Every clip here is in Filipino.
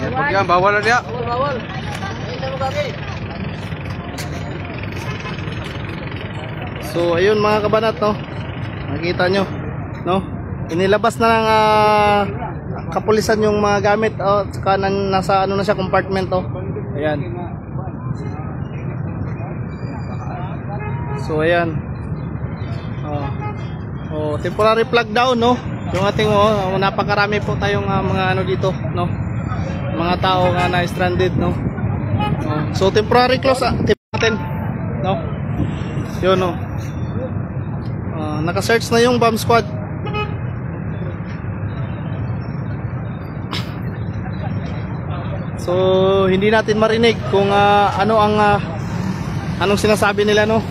Pag yan, bawal na niya. Bawal. So ayun mga kabanat, no, nakikita nyo, no, inilabas na ng kapulisan yung mga gamit, saka nasa ano na siya, compartment, ayan. So ayan, temporary plug down, no, yung ating napakarami po tayong mga ano dito, no, mga tao nga na stranded, no. So temporary close natin, no, yun, no. Naka-search na yung bomb squad. So hindi natin marinig kung ano ang anong sinasabi nila, no.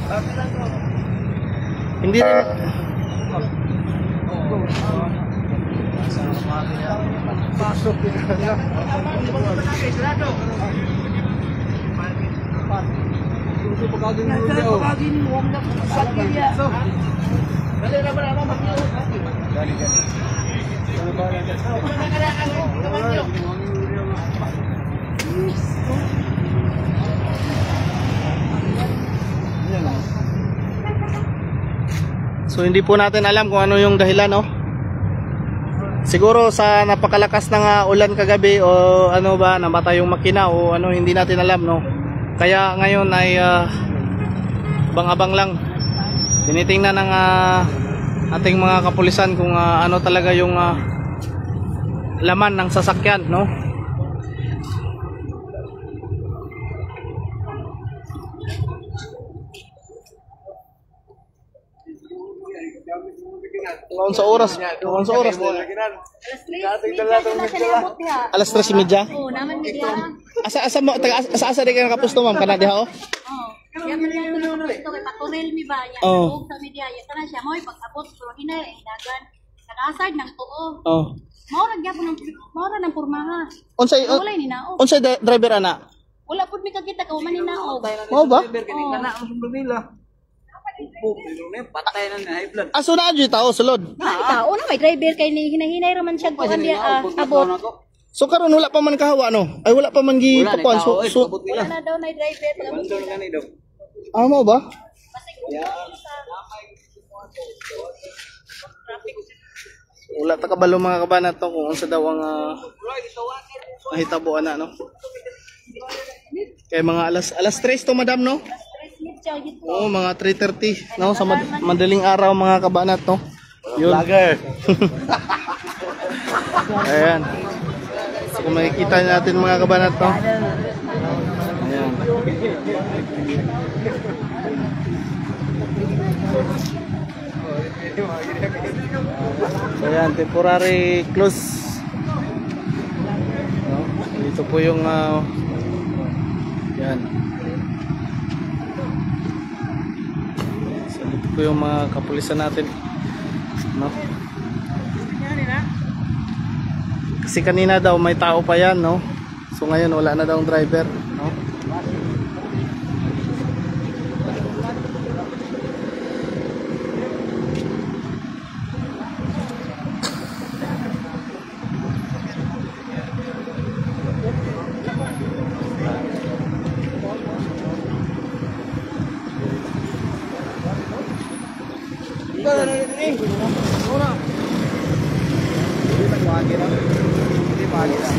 Hindi rin so hindi po natin alam kung ano yung dahilan, no. Siguro sa napakalakas ng ulan kagabi o ano ba, namatay yung makina o ano, hindi natin alam, no. Kaya ngayon ay abang-abang lang. Tinitingnan ng ating mga kapulisan kung ano talaga yung laman ng sasakyan, no. Ngayon sa oras alas 3:30. Oo, naman media. Asa mo asa di ka nakapusto, ma'am, kana diha, Oo. Kaya man lang ito kay Patorel mi ba yan. Oh. Sa media ya kana siya mo pag-abot pero hinay dagan. Nakasad ng tuo. Oh. Mao ra gyapon ng pormaha. Unsay Wala ni naog. unsay driver ana? Wala pud mi kakita ka man ni naog. Mao ba? Kana ang sumbol nila. Patay na high blood. Aso na adyo tao sulod. Ay tao na may driver kay ni hinahinay ra man siya kuan dia abot. So karon wala pa man kahawa, no? Ay wala pa man gi kuan. So Wala na daw na driver pag mo ba? Wala ta kabalo mga kabanat, no, kung unsa daw ang mahitabuan na, no. Kay mga alas 3 to, madam, no? Oo, mga 3:30, no, sa madaling araw mga kabanat, no. Yun. Vlogger. Ayan. So kung makikita natin mga kabanat, no. Ayan. Ayan, temporary close, no? Dito po yung yan. So dito po yung mga kapulisan natin, no? Kasi kanina daw may tao pa yan, no? So ngayon wala na daw ang driver, no?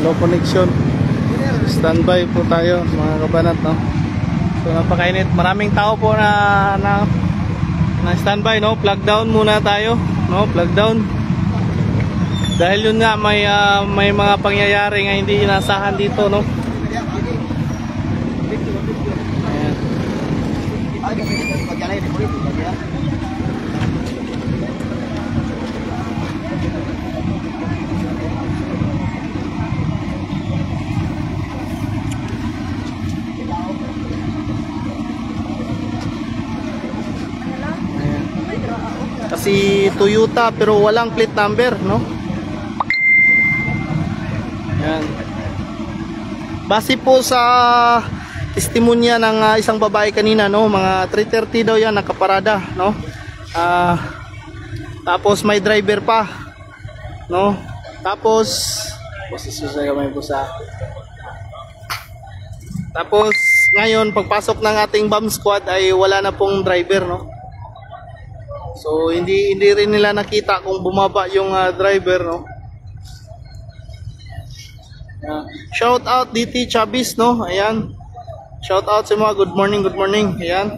Slow connection. Standby po tayo mga kabanat, no? So napakainit. Maraming tao po na standby, no? Plug down muna tayo, no? Plug down. Dahil yun nga may mga pangyayari nga hindi inasahan dito, no? Kasi Toyota pero walang plate number, no? Yan. Base po sa testimonya ng isang babae kanina, no, mga 3:30 daw yan nakaparada, no. Tapos may driver pa, no. Tapos Posisyon sa gamay po sa. Tapos ngayon pagpasok ng ating bomb squad ay wala na pong driver, no? So hindi rin nila nakita kung bumaba yung driver, no? Shout out DT Chabis, no? Ayan. Shout out sa mga good morning, good morning. Ayan.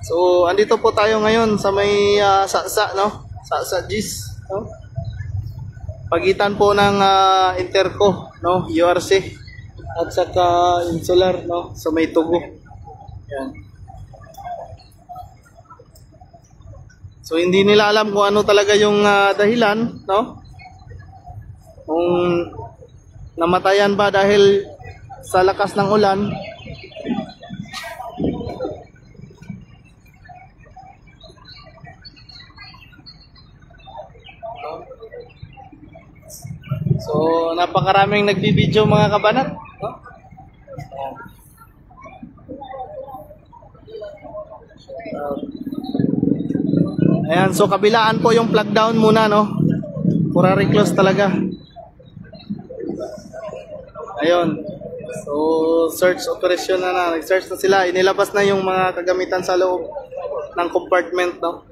So andito po tayo ngayon sa may Saksa, no? Saksa Gis, no? Pagitan po ng Interco, no, URC at saka Insular, no, sa may Tugo. Yan. So hindi nila alam kung ano talaga yung dahilan, no? Kung namatayan ba dahil sa lakas ng ulan. So, napakaraming nagbibideo mga kabanat, no? Ayan, so kabilaan po yung plug down muna, no? Pura reclose talaga. Ayun. So, search operation na. Nag-search na sila. Inilabas na yung mga kagamitan sa loob ng compartment, no?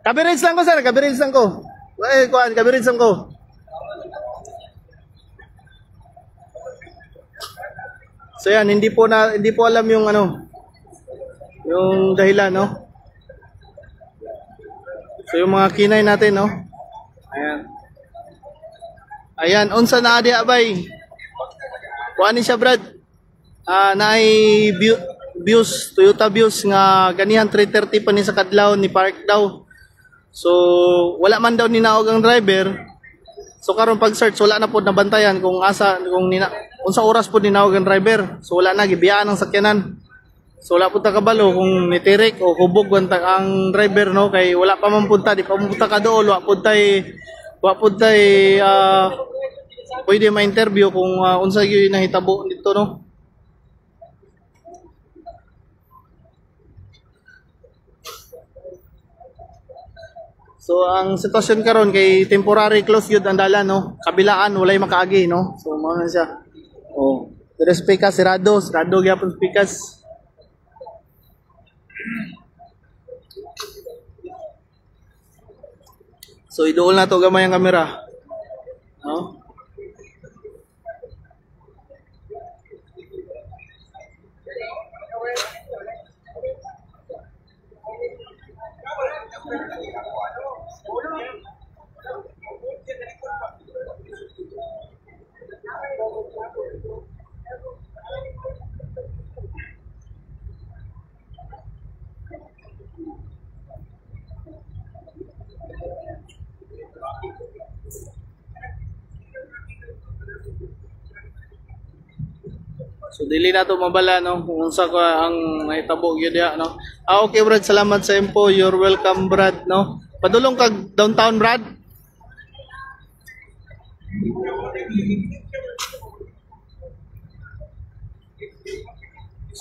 Kabirage lang ko, sir. Kabirage lang ko. Kuan, kabirage lang ko. So yan, hindi po alam yung ano, yung dahilan, no? So yung mga kinay natin, no? Ayan. Ayan, unsa na adi abay. Kuan ni siya, Brad. Naay Vios, Toyota Vios nga ganihan 330 pa ni sa kadlaw ni park daw. So wala man daw ninaog ang driver. So karon pag search wala na pod nabantayan kung unsa oras pod ninaog ang driver. So wala na gibiyaan ang sakyanan. So wala pud ta kabalo kung nitirik o hubog ang driver, no, kay wala pa man punta, di pa punta ka dool, wa pud tay pwede ma-interview kung unsa gyud nahitabo dito, no. So ang sitwasyon karon kay temporary close yun ang dalan, no. Kabilaan walay makaagi, no. So mao na siya. Oh, pero speaker sirado gyapon speakers. So iduol na to gamay ang kamera. No? So dili na to mabala, no, kung unsa ka ang mahitabo gyud ya, no. Okay Brad, salamat sa info. You're welcome Brad, no. Padulong kag downtown Brad.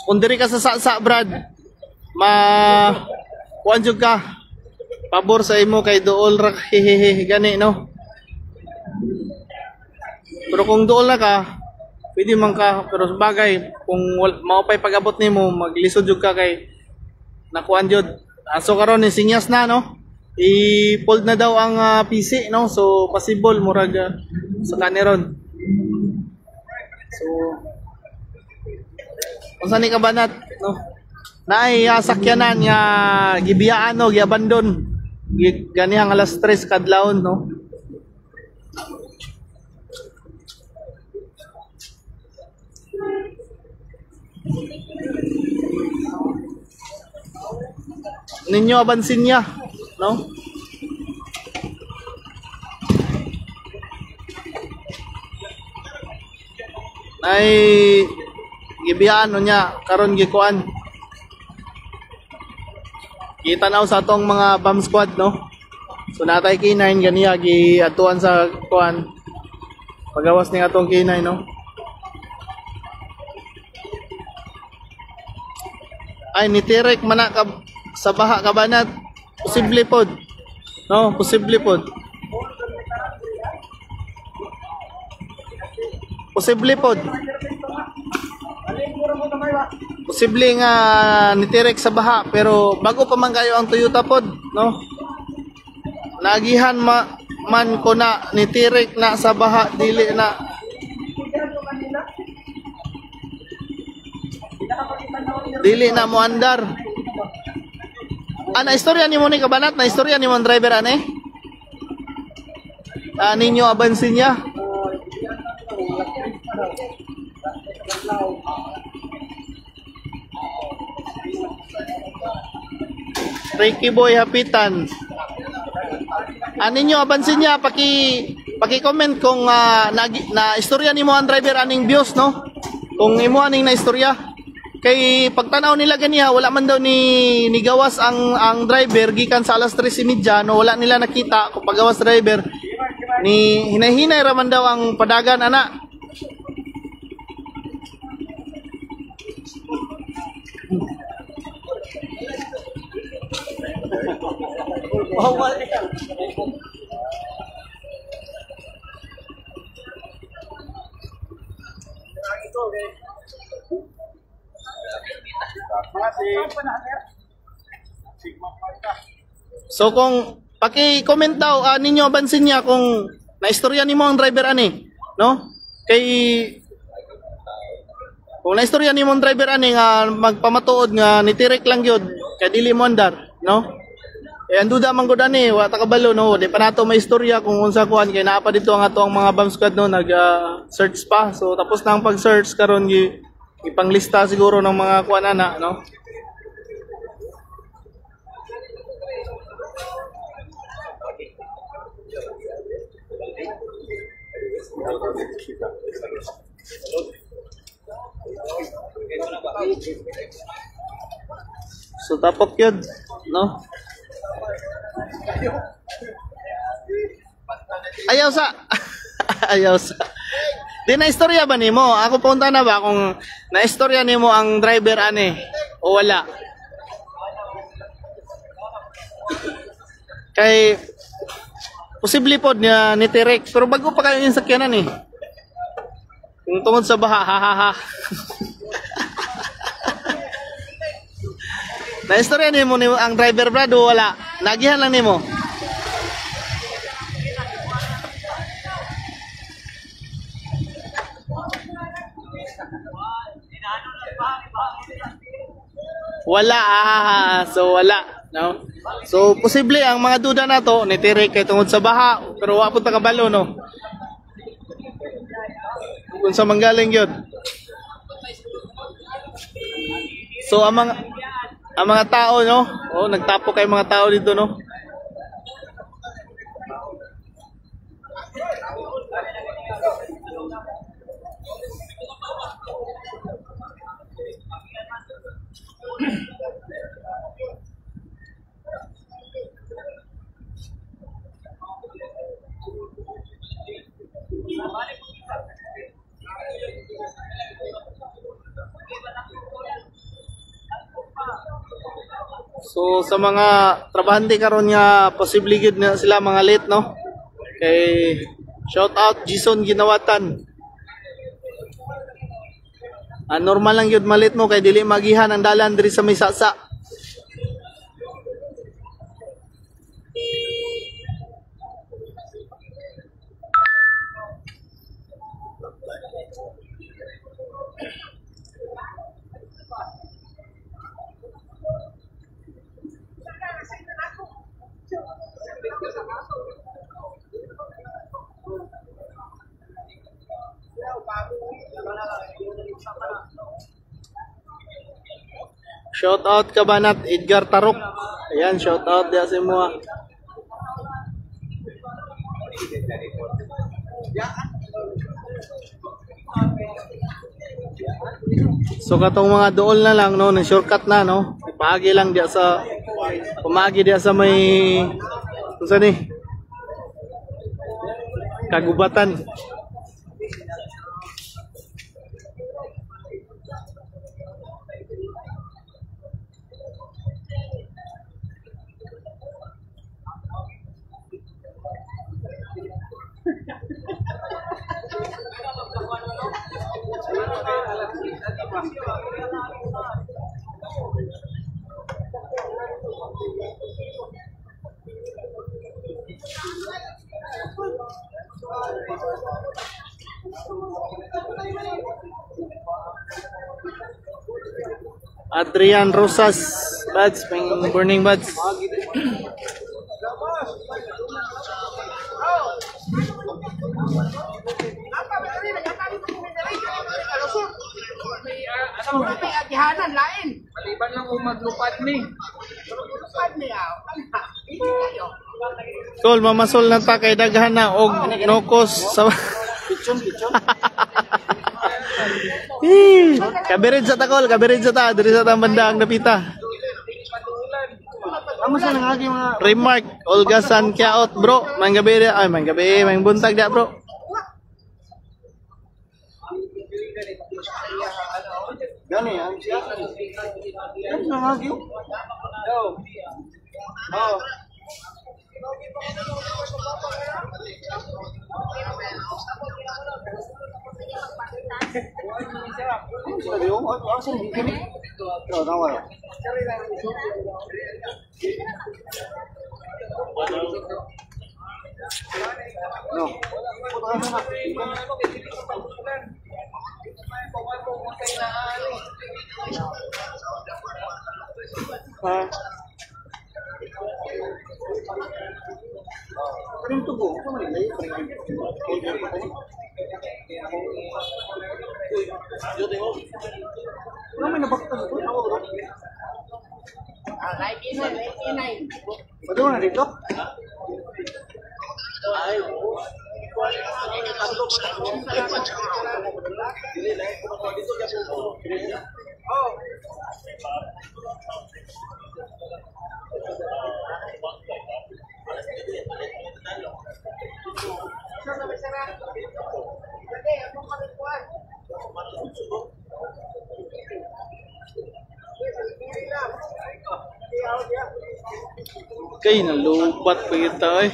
Kung diri ka sa Saksa Brad, kuan jud ka. Pabor sa imo kay duol ra hehehe gani, no. Pero kung duol na ka, pwede man ka, pero sa bagay, kung maupay pag-abot nimo, maglisod jud ka kay nakuan jud. So karon ni sinyas na, no. I-fold na daw ang PC, no. So possible murag sa kaniron. So unsa ni kabanat, no. Naay sakyanan nga gibiyaan, no, giabandon. Ganihang alas 3 kadlawon, no. Ninyo Abansinya, no? Ay gibiyaan no niya karon gikuan. Gitanaw sa atong mga bomb squad, no? So natay K9 ganiya giatuan sa kuan. Pagawas ning atong K9, no? Ay nitirek man na sa baha kabanat. Posible pod. No, posible pod. Posible pod. Posible nga nitirek sa baha pero bago pa man kayo ang Toyota pod, no? Nagihan man ko na nitirek na sa baha dili na. Dili na mo andar. Na istorya ni mo ni kabanat, na istorya ni mo ang driver ane? Ninyo Abansinya. Ricky Boy Hapitan. Ninyo Abansinya, paki-comment kung na istorya nimo ang driver aning bios, no? Kung imo aning na istorya. Kay pagtanaw nila ganiya, wala man daw ni gawas ang driver gikan sa alas 3:30, no? Wala nila nakita kung pagawas driver ni hinay-hinay ra man daw ang padagan ana. So kung paki-comment daw ninyo Abansinya kung naistorya nimo ang driver ani, no? Kay kung naistorya nimo ang driver ani nga magpamatuod nga nitirek lang gyud kay dili mo andar, no? Eh anduda man gud ani wa ta kabalo, no? Di pa nato may istorya kung unsa kuan kay naa pa dito ang ato ang mga bomb squad, no, nag search pa. So tapos na ang pag-search karon ipanglista siguro ng mga kuan ana, no? So tapok yun, no? Ayaw sa ayaw sa di na istorya ba nimo? Ako punta na ba kung na istorya nimo ang driver ani o wala? Kay posible pod niya nitirek pero bago pa kayo yung sakyanan eh. Kung tungod sa baha, ha ha ha. Na istorya nimo ni ang driver brado wala. Nagihan lang nimo. Wala so wala, no? So posible ang mga duda nato nitirek kay tungod sa baha pero wa pud ta kabalo, no? Kung sa manggaling yun. So ang mga tao, no? Oh, nagtapo kay mga tao dito, no? So sa mga trabahante karon nga posible gid na sila mga late, no? Kay shout out Jason Ginawatan. Normal lang yun malit mo kay dili magihan ang dalan diri sa may sasa. Shout out Kabanat Edgar Tarok. Ayan, shout out dia sa mga. So katong mga dool na lang no, na shortcut na no. Pamagi lang dia sa may unsa ni? Kagubatan. Adrian Rosas buds, pang burning buds. Atihanan lain. Maliban lang kung maglupad ni. Maglupad ni Tol, mamasol na ta kay daghan na og nokos sa kabirid sa takol, kabirid sa ta, diri sa tambandang napita. Amo sa nangagi mga Remark, Olga San Kiaot, bro. Manggabi, ay manggabi, mang buntag dia, bro. gani ang siya. Ano nangagi? Oh. Betul na dito? Ay. Kay nalubat pa kita eh.